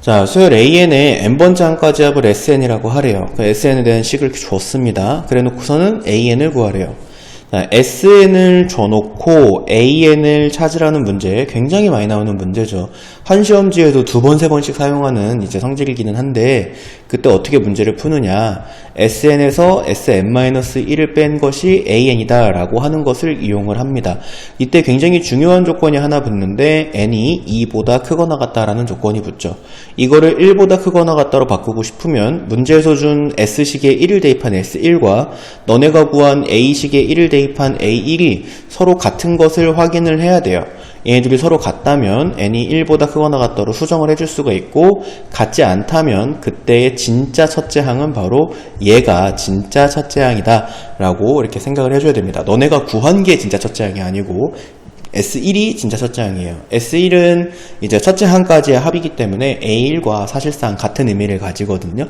자, 수열 AN의 n번째 항까지 합을 SN이라고 하래요. SN에 대한 식을 줬습니다. 그래 놓고서는 AN을 구하래요. 자, SN을 줘놓고 AN을 찾으라는 문제, 굉장히 많이 나오는 문제죠. 한 시험지에도 2번, 3번씩 사용하는 이제 성질이기는 한데, 그때 어떻게 문제를 푸느냐. SN에서 SN-1을 뺀 것이 AN이다 라고 하는 것을 이용을 합니다. 이때 굉장히 중요한 조건이 하나 붙는데, N이 2보다 크거나 같다라는 조건이 붙죠. 이거를 1보다 크거나 같다로 바꾸고 싶으면, 문제에서 준 S식의 1을 대입한 S1과 너네가 구한 A식의 1을 대입한 A1이 서로 같은 것을 확인을 해야 돼요. 얘네들이 서로 같다면 n이 1보다 크거나 같다로 수정을 해줄 수가 있고, 같지 않다면 그때의 진짜 첫째 항은 바로 얘가 진짜 첫째 항이다 라고 이렇게 생각을 해줘야 됩니다. 너네가 구한 게 진짜 첫째 항이 아니고 S1이 진짜 첫째 항이에요. S1은 이제 첫째 항까지의 합이기 때문에 A1과 사실상 같은 의미를 가지거든요.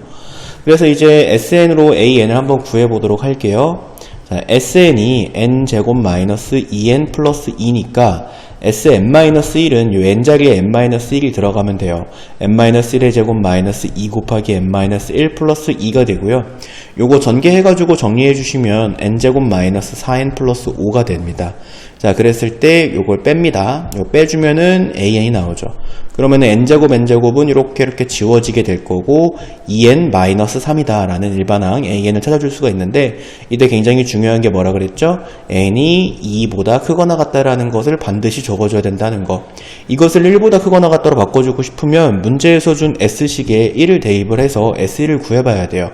그래서 이제 SN으로 AN을 한번 구해보도록 할게요. 자, SN이 n제곱 마이너스 2n 플러스 2니까 Sn-1은 요 n자리에 n-1이 들어가면 돼요. n-1의 제곱 마이너스 2 곱하기 n-1 플러스 2가 되고요. 요거 전개해가지고 정리해주시면 n제곱 마이너스 4n 플러스 5가 됩니다. 자, 그랬을 때 요걸 뺍니다. 요 빼주면은 an이 나오죠. 그러면은 n제곱은 이렇게 지워지게 될 거고 2n-3이다 라는 일반항 an을 찾아줄 수가 있는데, 이때 굉장히 중요한 게 뭐라 그랬죠? n이 2보다 크거나 같다라는 것을 반드시 적어줘야 된다는 거. 이것을 1보다 크거나 같다로 바꿔주고 싶으면 문제에서 준 S식에 1을 대입을 해서 S1을 구해봐야 돼요.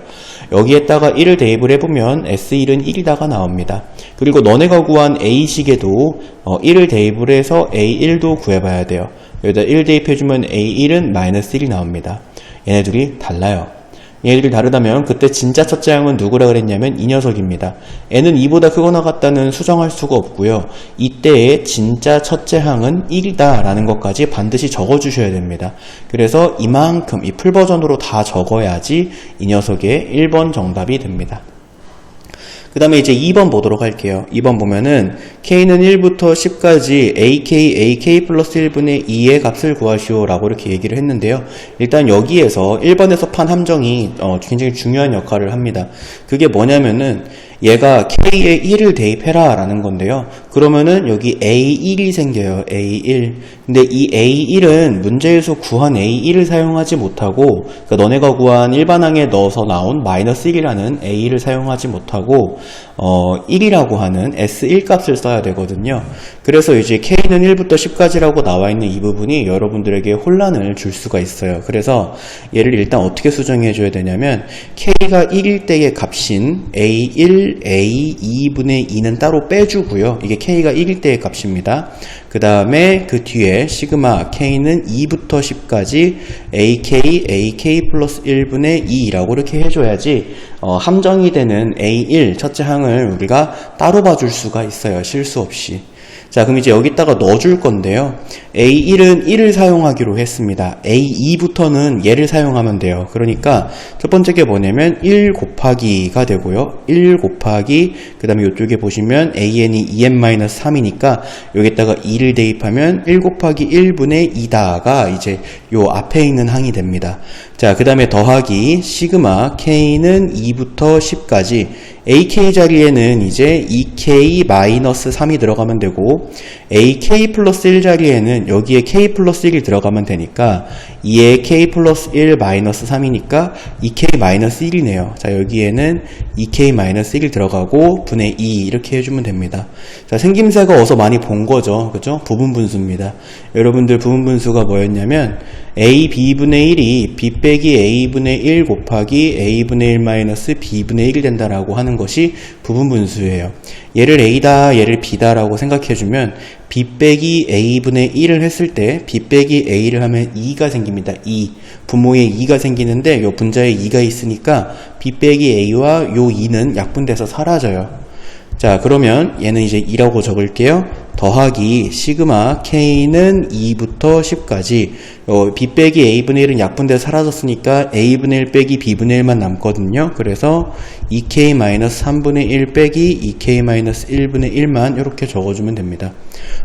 여기에다가 1을 대입을 해보면 S1은 1이다가 나옵니다. 그리고 너네가 구한 A식에도 1을 대입을 해서 A1도 구해봐야 돼요. 여기다 1 대입해주면 A1은 마이너스 1이 나옵니다. 얘네들이 달라요. 얘네들이 다르다면 그때 진짜 첫째 항은 누구라 그랬냐면 이 녀석입니다. n은 2보다 크거나 같다는 수정할 수가 없고요. 이때의 진짜 첫째 항은 1이다 라는 것까지 반드시 적어주셔야 됩니다. 그래서 이만큼 이 풀버전으로 다 적어야지 이 녀석의 1번 정답이 됩니다. 그 다음에 이제 2번 보도록 할게요. 2번 보면은 k는 1부터 10까지 ak 플러스 1분의 2의 값을 구하시오 라고 이렇게 얘기를 했는데요. 일단 여기에서 1번에서 판 함정이 굉장히 중요한 역할을 합니다. 그게 뭐냐면은 얘가 k에 1을 대입해라 라는 건데요. 그러면은 여기 A1이 생겨요. A1. 근데 이 A1은 문제에서 구한 A1을 사용하지 못하고, 그러니까 너네가 구한 일반항에 넣어서 나온 마이너스 1이라는 A1을 사용하지 못하고 1이라고 하는 S1 값을 써야 되거든요. 그래서 이제 K는 1부터 10까지라고 나와 있는 이 부분이 여러분들에게 혼란을 줄 수가 있어요. 그래서 얘를 일단 어떻게 수정해 줘야 되냐면, K가 1일 때의 값인 A1, A2분의 2는 따로 빼주고요. 이게 K가 1일 때의 값입니다. 그 다음에 그 뒤에 시그마 K는 2부터 10까지 AK 플러스 1분의 2라고 이렇게 해줘야지 함정이 되는 A1 첫째 항을 우리가 따로 봐줄 수가 있어요. 실수 없이. 자, 그럼 이제 여기다가 넣어줄 건데요. A1은 1을 사용하기로 했습니다. A2부터는 얘를 사용하면 돼요. 그러니까 첫 번째 게 뭐냐면 1 곱하기가 되고요. 1 곱하기, 그 다음에 이쪽에 보시면 AN이 2n-3이니까 여기다가 2를 대입하면 1 곱하기 1분의 2다가 이제 요 앞에 있는 항이 됩니다. 자, 그 다음에 더하기 시그마 K는 2부터 10까지 AK 자리에는 이제 2K-3이 들어가면 되고, AK 플러스 1 자리에는 여기에 K 플러스 1이 들어가면 되니까 2에 K 플러스 1 마이너스 3이니까 2K 마이너스 1이네요. 자, 여기에는 2K 마이너스 1이 들어가고 분의 2 이렇게 해주면 됩니다. 자, 생김새가 어서 많이 본 거죠. 그죠? 부분분수입니다. 여러분들 부분분수가 뭐였냐면 A, B분의 1이 B 빼기 A분의 1 곱하기 A분의 1 마이너스 B분의 1이 된다라고 하는 것이 부분분수예요. 얘를 A다, 얘를 B다라고 생각해주면 B 빼기 A분의 1을 했을 때 B 빼기 A를 하면 2가 생깁니다. 2. 분모에 2가 생기는데 요 분자에 2가 있으니까 B 빼기 A와 요 2는 약분돼서 사라져요. 자, 그러면 얘는 이제 2라고 적을게요. 더하기 시그마 K는 2부터 10까지 B 빼기 A분의 1은 약분돼서 사라졌으니까 A분의 1 빼기 B분의 1만 남거든요. 그래서 2K-3분의 1 빼기 2K-1분의 1만 이렇게 적어주면 됩니다.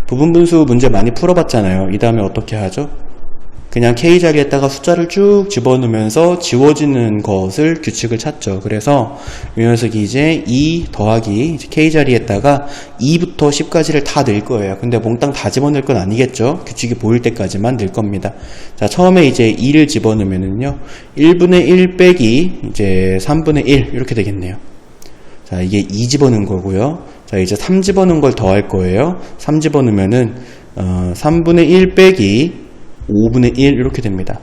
부분분수 문제 많이 풀어봤잖아요. 이 다음에 어떻게 하죠? 그냥 K자리에다가 숫자를 쭉 집어넣으면서 지워지는 것을 규칙을 찾죠. 그래서 이 녀석이 이제 2 더하기 K자리에다가 2부터 10까지를 다 넣을 거예요. 근데 몽땅 다 집어넣을 건 아니겠죠. 규칙이 보일 때까지만 넣을 겁니다. 자, 처음에 이제 2를 집어넣으면은요, 1분의 1 빼기 이제 3분의 1 이렇게 되겠네요. 자, 이게 2 집어넣은 거고요. 자, 이제 3 집어넣은 걸 더할 거예요. 3 집어넣으면은 3분의 1 빼기 5분의 1 이렇게 됩니다.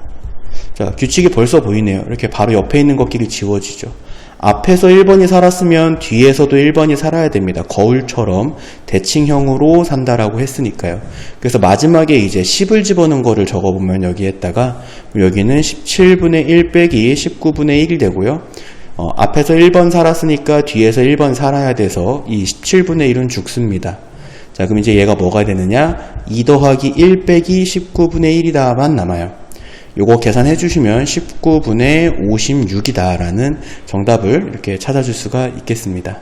자, 규칙이 벌써 보이네요. 이렇게 바로 옆에 있는 것끼리 지워지죠. 앞에서 1번이 살았으면 뒤에서도 1번이 살아야 됩니다. 거울처럼 대칭형으로 산다라고 했으니까요. 그래서 마지막에 이제 10을 집어넣은 거를 적어보면 여기에다가 여기는 17분의 1 빼기 19분의 1이 되고요. 앞에서 1번 살았으니까 뒤에서 1번 살아야 돼서 이 17분의 1은 죽습니다. 자, 그럼 이제 얘가 뭐가 되느냐? 2 더하기 1 빼기 19분의 1이다만 남아요. 요거 계산해 주시면 19분의 56이다 라는 정답을 이렇게 찾아줄 수가 있겠습니다.